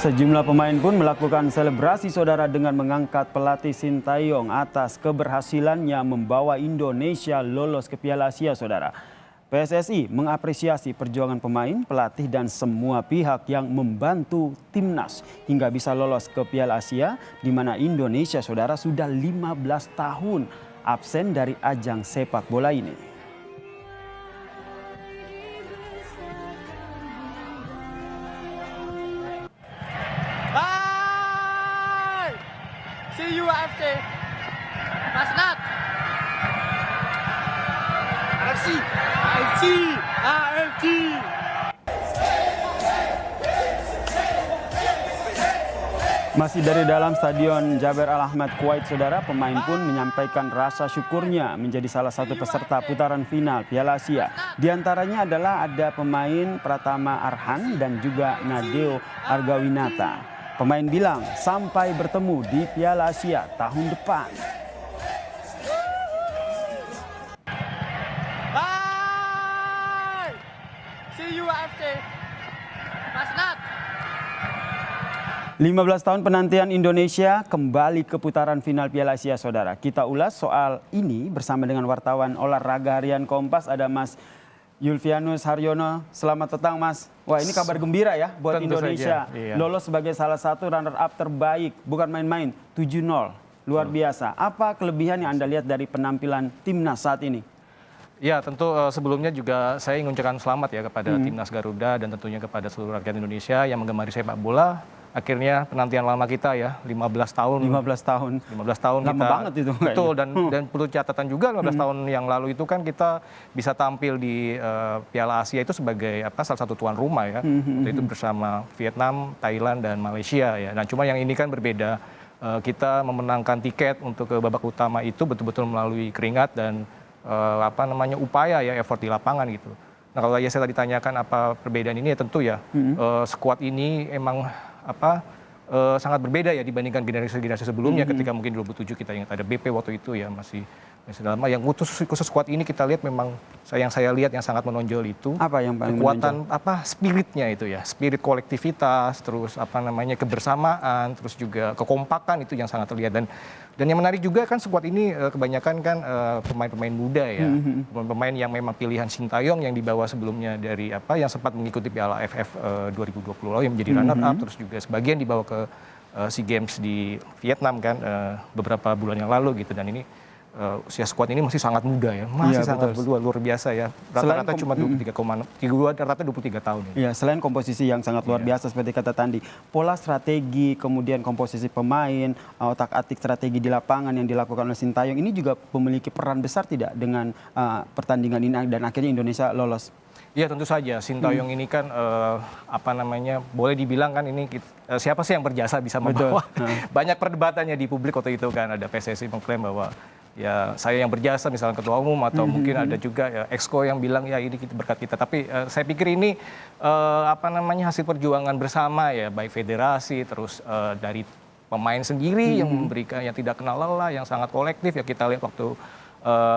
Sejumlah pemain pun melakukan selebrasi saudara dengan mengangkat pelatih Sintayong atas keberhasilannya membawa Indonesia lolos ke Piala Asia saudara. PSSI mengapresiasi perjuangan pemain, pelatih dan semua pihak yang membantu timnas hingga bisa lolos ke Piala Asia di mana Indonesia saudara sudah 15 tahun absen dari ajang sepak bola ini. See you AFC. Masnat. AFC. AFC. AFC. Masih dari dalam Stadion Jaber Al Ahmad Kuwait saudara, pemain pun menyampaikan rasa syukurnya menjadi salah satu peserta putaran final Piala Asia. Di antaranya adalah ada pemain Pratama Arhan dan juga Nadeo Argawinata. Pemain bilang sampai bertemu di Piala Asia tahun depan. Bye. See you AFC. Masnat. 15 tahun penantian Indonesia kembali ke putaran final Piala Asia saudara. Kita ulas soal ini bersama dengan wartawan olahraga harian Kompas, ada Mas Yulvianus Haryono. Selamat petang Mas. Wah ini kabar gembira ya buat Tentu Indonesia. iya. Lolos sebagai salah satu runner-up terbaik. Bukan main-main, 7-0. Luar biasa. Apa kelebihan yang Anda lihat dari penampilan timnas saat ini? Ya tentu sebelumnya juga saya ingin mengucapkan selamat ya kepada timnas Garuda dan tentunya kepada seluruh rakyat Indonesia yang menggemari sepak bola. Akhirnya penantian lama kita ya 15 tahun. 15 tahun. 15 tahun Lama kita. banget itu. Betul dan perlu catatan juga 15 tahun yang lalu itu kan kita bisa tampil di Piala Asia itu sebagai salah satu tuan rumah ya. Itu bersama Vietnam, Thailand dan Malaysia ya. Nah cuma yang ini kan berbeda. Kita memenangkan tiket untuk ke babak utama itu betul-betul melalui keringat dan upaya ya effort di lapangan gitu. Nah kalau saya tadi ditanyakan apa perbedaan ini ya tentu ya skuad ini emang sangat berbeda ya dibandingkan generasi sebelumnya ketika mungkin 2007 kita ingat ada BP waktu itu ya masih lama. Yang khusus skuad ini kita lihat memang yang saya lihat yang sangat menonjol itu apa yang paling kekuatan spiritnya itu ya, spirit kolektivitas, terus kebersamaan, terus juga kekompakan itu yang sangat terlihat dan yang menarik juga kan skuad ini kebanyakan kan pemain-pemain muda ya, pemain yang memang pilihan Sintayong yang dibawa sebelumnya dari yang sempat mengikuti Piala AFF 2020 lalu yang menjadi runner up, terus juga sebagian dibawa ke SEA Games di Vietnam kan beberapa bulan yang lalu gitu dan ini usia skuad ini masih sangat muda ya, masih sangat luar biasa ya. Rata-rata cuma 23 tahun. Ya, selain komposisi yang sangat luar biasa seperti kata Tandi, pola strategi, kemudian komposisi pemain, otak-atik strategi di lapangan yang dilakukan oleh Sintayong ini juga memiliki peran besar tidak dengan pertandingan ini dan akhirnya Indonesia lolos? Iya tentu saja, Sintayong ini kan boleh dibilang kan ini siapa sih yang berjasa bisa membawa. Banyak perdebatannya di publik waktu itu kan, ada PSSI mengklaim bahwa ya saya yang berjasa misalnya ketua umum atau mungkin ada juga ya exco yang bilang ya ini berkat kita. Tapi saya pikir ini hasil perjuangan bersama ya, baik federasi terus dari pemain sendiri yang memberikan yang tidak kenal lelah, yang sangat kolektif ya. Kita lihat waktu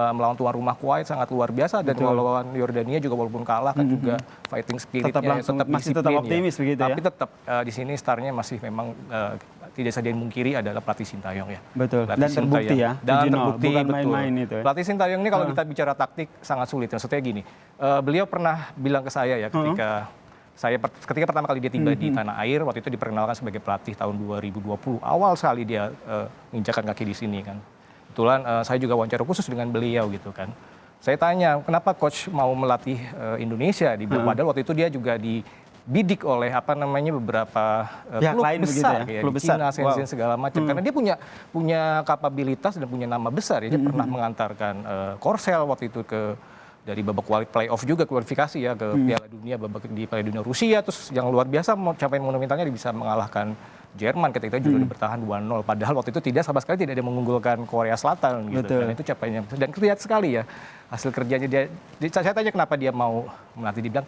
melawan tuan rumah Kuwait sangat luar biasa dan melawan Yordania juga walaupun kalah kan juga fighting spiritnya masih tetap optimis ya. Begitu tapi ya. tetap di sini startnya masih memang tidak saja dimungkiri adalah pelatih Sintayong ya. Betul. Pelatih dan terbukti ya. Dan terbukti bukan main-main itu. Ya. Pelatih Sintayong ini kalau kita bicara taktik sangat sulit. Maksudnya gini, beliau pernah bilang ke saya ya ketika pertama kali dia tiba di tanah air, waktu itu diperkenalkan sebagai pelatih tahun 2020. Awal sekali dia menginjakkan kaki di sini kan. Kebetulan saya juga wawancara khusus dengan beliau gitu kan. Saya tanya, kenapa coach mau melatih Indonesia di padahal waktu itu dia juga dibidik oleh beberapa klub besar ya, di Cina, Shenzhen segala macam. Karena dia punya kapabilitas dan punya nama besar ya. Dia pernah mengantarkan Korsel waktu itu dari babak playoff juga kualifikasi ya ke Piala Dunia di Piala Dunia Rusia, terus yang luar biasa capaian monumentalnya dia bisa mengalahkan Jerman ketika itu juga bertahan 2-0 padahal waktu itu sama sekali tidak ada mengunggulkan Korea Selatan gitu. Dan itu capaiannya dan kelihatan sekali ya hasil kerjanya dia. Saya tanya kenapa dia mau melatih, dia bilang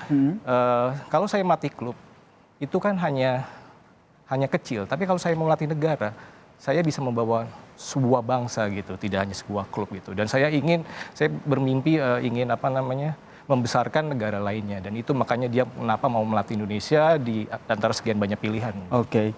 kalau saya melatih klub itu kan hanya kecil, tapi kalau saya mau melatih negara saya bisa membawa sebuah bangsa gitu, tidak hanya sebuah klub gitu. Dan saya bermimpi ingin membesarkan negara lainnya, dan itu makanya dia kenapa mau melatih Indonesia di antara sekian banyak pilihan. Oke.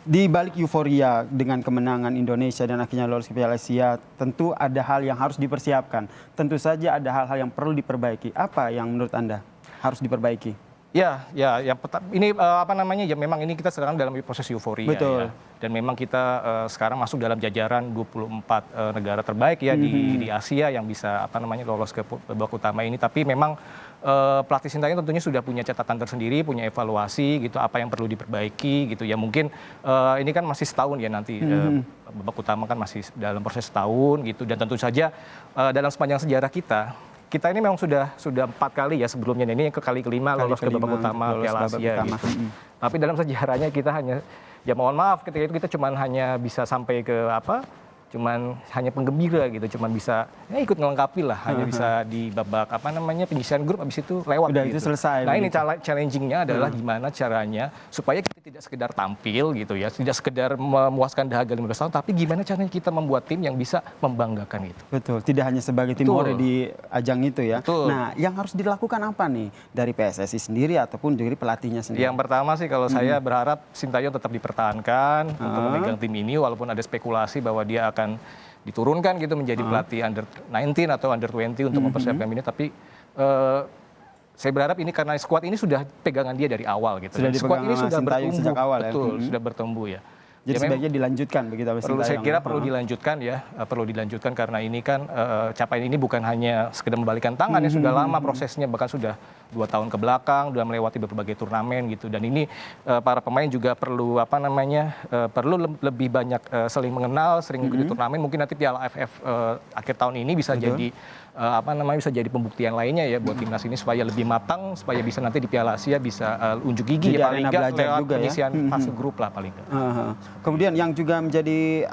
Di balik euforia dengan kemenangan Indonesia dan akhirnya lolos ke Piala Asia, tentu ada hal yang harus dipersiapkan. Tentu saja ada hal-hal yang perlu diperbaiki. Apa yang menurut Anda harus diperbaiki? Ini apa namanya, ya memang ini kita sekarang dalam proses euforia. Betul. Ya. Dan memang kita sekarang masuk dalam jajaran 24 negara terbaik ya di Asia yang bisa apa namanya lolos ke babak utama ini. Tapi memang pelatih Sintayong tentunya sudah punya catatan tersendiri, punya evaluasi gitu, apa yang perlu diperbaiki gitu ya. Mungkin ini kan masih setahun ya nanti, babak utama kan masih dalam proses setahun gitu, dan tentu saja dalam sepanjang sejarah kita ini memang sudah 4 kali ya sebelumnya, ini yang kali kelima lolos ke babak utama Piala Asia gitu. Tapi dalam sejarahnya kita hanya, ya mohon maaf, ketika itu kita hanya bisa sampai ke hanya penggembira gitu, bisa ikut ngelengkapi lah, hanya bisa di babak penyisihan grup, habis itu lewat. Udah gitu. Itu selesai. Nah ini challengingnya adalah gimana caranya supaya kita tidak sekedar tampil gitu ya, tidak sekedar memuaskan dahaga 15 tahun, tapi gimana caranya kita membuat tim yang bisa membanggakan itu. Betul, tidak hanya sebagai tim ore di ajang itu ya. Betul. Nah, yang harus dilakukan apa nih dari PSSI sendiri ataupun dari pelatihnya sendiri? Yang pertama sih kalau saya berharap Sintayong tetap dipertahankan untuk memegang tim ini, walaupun ada spekulasi bahwa dia akan diturunkan gitu menjadi pelatih under 19 atau under 20 untuk mempersiapkan ini, tapi saya berharap ini karena skuad ini sudah pegangan dia dari awal gitu. Skuad ini sudah bertumbuh sejak awal, betul, sudah bertumbuh ya. Jadi sebaiknya dilanjutkan begitu saya kira perlu dilanjutkan ya, perlu dilanjutkan karena ini kan capaian ini bukan hanya sekedar membalikan tangan, ya sudah lama prosesnya, bahkan sudah 2 tahun ke belakang, sudah melewati berbagai turnamen gitu, dan ini para pemain juga perlu perlu lebih banyak saling mengenal, sering ikuti turnamen. Mungkin nanti Piala AFF akhir tahun ini bisa jadi bisa jadi pembuktian lainnya ya buat timnas ini supaya lebih matang, supaya bisa nanti di Piala Asia bisa unjuk gigi jadi ya, paling nggak lewat juga, penyisihan fase grup lah paling nggak. Kemudian yang juga menjadi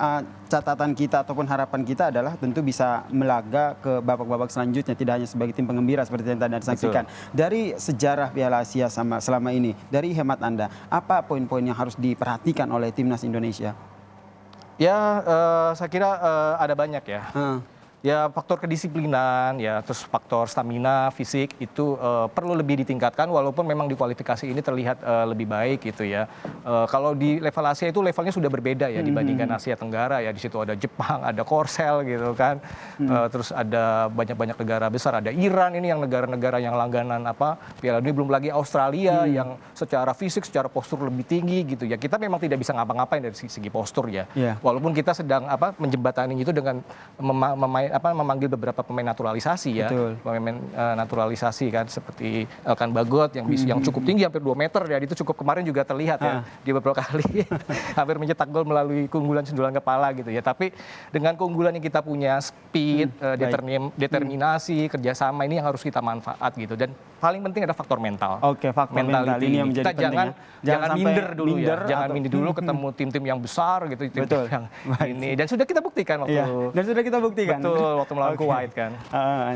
catatan kita ataupun harapan kita adalah tentu bisa melaga ke babak-babak selanjutnya, tidak hanya sebagai tim penggembira seperti yang tadi Anda saksikan. Dari sejarah Piala Asia selama ini, dari hemat Anda, apa poin-poin yang harus diperhatikan oleh timnas Indonesia? Ya, saya kira ada banyak ya. Ya faktor kedisiplinan, ya terus faktor stamina, fisik itu perlu lebih ditingkatkan, walaupun memang di kualifikasi ini terlihat lebih baik gitu ya. Kalau di level Asia itu levelnya sudah berbeda ya dibandingkan Asia Tenggara ya. Di situ ada Jepang, ada Korsel gitu kan. Terus ada banyak-banyak negara besar, ada Iran ini yang negara-negara yang langganan Piala Dunia, belum lagi Australia yang secara fisik, secara postur lebih tinggi gitu ya. Kita memang tidak bisa ngapa-ngapain dari segi postur ya. Walaupun kita sedang menjembatani itu dengan memanggil beberapa pemain naturalisasi ya. Pemain naturalisasi kan seperti Elkan Bagot yang cukup tinggi hampir 2 meter ya. Itu cukup kemarin juga terlihat ya. Dia beberapa kali hampir mencetak gol melalui keunggulan sundulan kepala gitu ya. Tapi dengan keunggulan yang kita punya, speed, determinasi, kerjasama, ini yang harus kita manfaat gitu. Dan paling penting ada faktor mental. Oke, faktor mental ini yang menjadi penting. Jangan minder dulu ya. Jangan minder dulu ketemu tim-tim yang besar gitu, tim-tim yang ini. Dan sudah kita buktikan waktu. Dan sudah kita buktikan. Betul, waktu melawan Kuwait kan.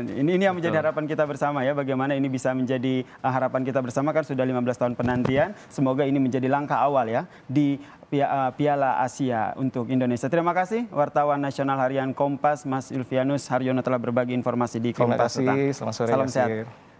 Ini yang menjadi harapan kita bersama ya. Bagaimana ini bisa menjadi harapan kita bersama, kan sudah 15 tahun penantian. Semoga ini menjadi langkah awal ya di Piala Asia untuk Indonesia. Terima kasih wartawan nasional harian Kompas, Mas Ulfianus Haryono, telah berbagi informasi di Kompas. Terima kasih, selamat sore. Salam sehat.